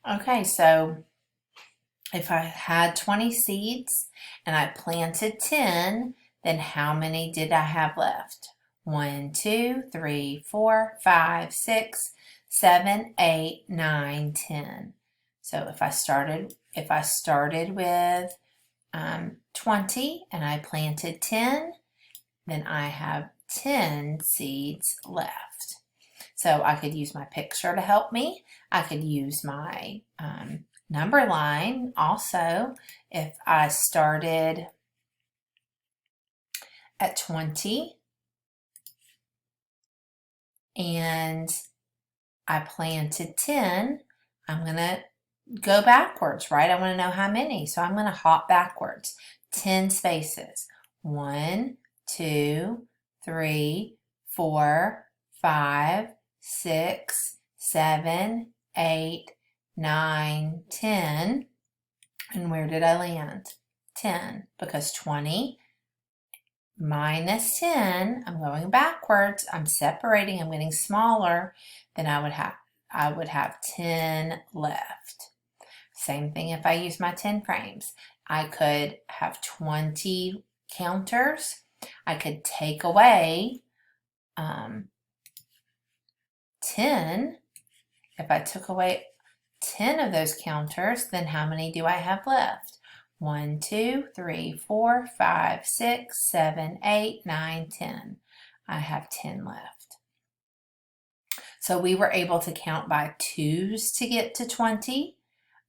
Okay, so if I had 20 seeds and I planted 10, then how many did I have left? 1, 2, 3, 4, 5, 6, 7, 8, 9, 10. So if I started with 20 and I planted 10, then I have 10 seeds left. So I could use my picture to help me. I could use my number line also. If I started at 20 and I planted 10, I'm going to go backwards, right? I want to know how many. So I'm going to hop backwards. 10 spaces. 1, 2, 3, 4, 5, 6, 7, 8, 9, 10. And where did I land? 10, because 20 minus 10, I'm going backwards, I'm separating, I'm getting smaller, then I would have 10 left. Same thing if I use my 10 frames. I could have 20 counters. I could take away 10. If I took away 10 of those counters, then how many do I have left? 1, 2, 3, 4, 5, 6, 7, 8, 9, 10. I have 10 left. So we were able to count by 2s to get to 20.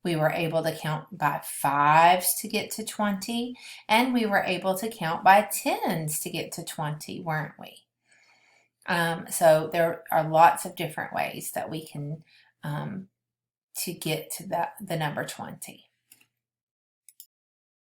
We were able to count by 5s to get to 20. And we were able to count by 10s to get to 20, weren't we? So there are lots of different ways that we can to get to the number 20.